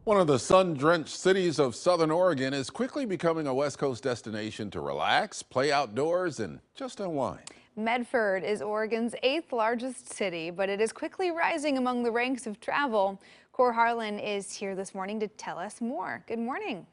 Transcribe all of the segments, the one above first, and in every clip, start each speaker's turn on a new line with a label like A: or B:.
A: One of the sun-drenched cities of Southern Oregon is quickly becoming a West Coast destination to relax, play outdoors, and just unwind.
B: Medford is Oregon's 8th largest city, but it is quickly rising among the ranks of travel. Cor Harlan is here this morning to tell us more. Good morning.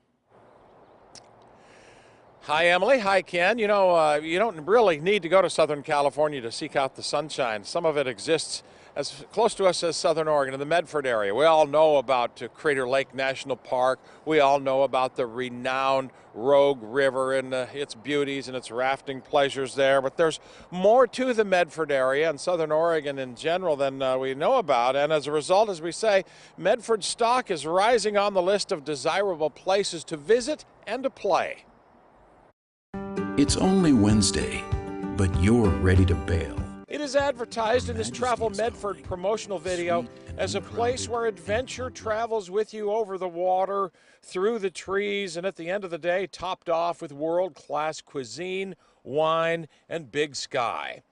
C: Hi, Emily. Hi, Ken. You don't really need to go to Southern California to seek out the sunshine. Some of it exists as close to us as Southern Oregon in the Medford area. We all know about Crater Lake National Park. We all know about the renowned Rogue River and its beauties and its rafting pleasures there. But there's more to the Medford area and Southern Oregon in general than we know about. And as a result, as we say, Medford's stock is rising on the list of desirable places to visit and to play.
D: It's only Wednesday, but you're ready to bail.
C: It is advertised in this Travel Medford promotional video as a place where adventure travels with you over the water, through the trees, and at the end of the day, topped off with world-class cuisine, wine, and big sky.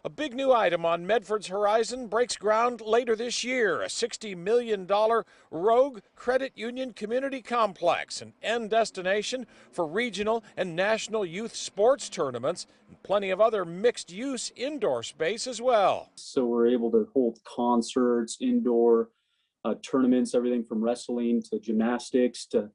C: A big new item on Medford's horizon breaks ground later this year, a $60 million Rogue Credit Union Community Complex, an end destination for regional and national youth sports tournaments, and plenty of other mixed-use indoor space as well.
E: So we're able to hold concerts, indoor tournaments, everything from wrestling to gymnastics to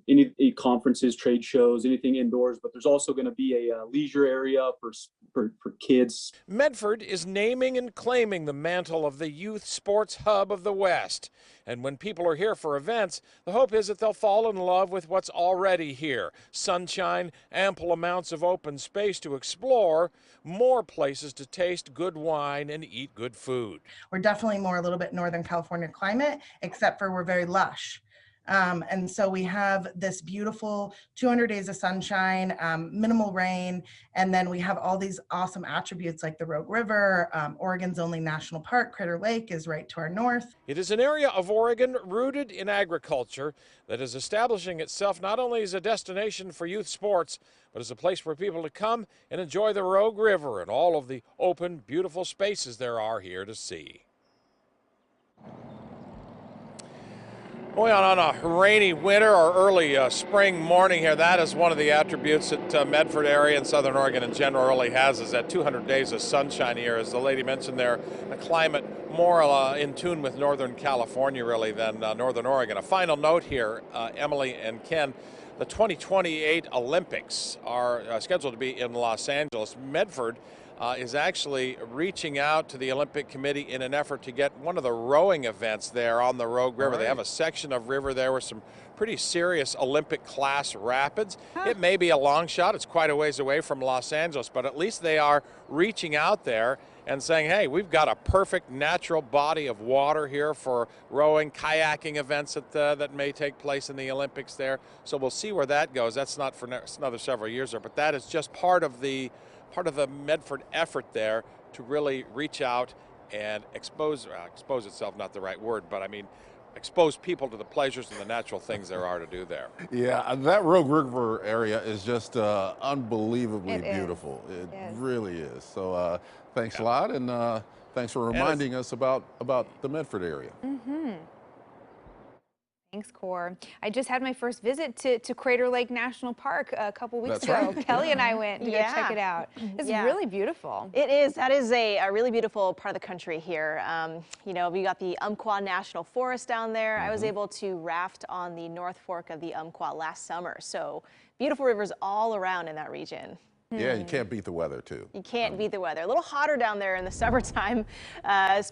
E: any conferences, trade shows, anything indoors. But there's also going to be a leisure area for kids.
C: Medford is naming and claiming the mantle of the youth sports hub of the West. And when people are here for events, the hope is that they'll fall in love with what's already here. Sunshine, ample amounts of open space to explore, more places to taste good wine and eat good food.
F: We're definitely more a little bit Northern California climate, except for we're very lush. And so we have this beautiful 200 days of sunshine, minimal rain, and then we have all these awesome attributes like the Rogue River, Oregon's only national park, Crater Lake is right to our north.
C: It is an area of Oregon rooted in agriculture that is establishing itself not only as a destination for youth sports, but as a place for people to come and enjoy the Rogue River and all of the open, beautiful spaces there are here to see. Going on a rainy winter or early spring morning here, that is one of the attributes that Medford area and Southern Oregon in general really has, is that 200 days of sunshine here. As the lady mentioned there, a climate more in tune with Northern California really than Northern Oregon. A final note here, Emily and Ken, the 2028 Olympics are scheduled to be in Los Angeles. Medford is actually reaching out to the Olympic Committee in an effort to get one of the rowing events there on the Rogue River. Right. They have a section of river there with some pretty serious Olympic class rapids. It may be a long shot. It's quite a ways away from Los Angeles, but at least they are reaching out there and saying, hey, we've got a perfect natural body of water here for rowing, kayaking events that may take place in the Olympics there. So we'll see where that goes. That's not for another several years there, but that is just part of the Medford effort there to really reach out and expose itself, not the right word, but I mean expose people to the pleasures and the natural things there are to do there.
A: Yeah, that Rogue River area is just unbelievably beautiful. It really is. So thanks a lot, and thanks for reminding us about the Medford area.
B: Mm-hmm. Thanks, Cor. I just had my first visit to Crater Lake National Park a couple weeks ago.
A: Right.
B: Kelly and I went to go check it out. It's really beautiful.
G: It is. That is a really beautiful part of the country here. We got the Umpqua National Forest down there. I was able to raft on the North Fork of the Umpqua last summer. So beautiful rivers all around in that region.
A: Yeah, you can't beat the weather too.
G: You can't beat the weather. A little hotter down there in the summertime, especially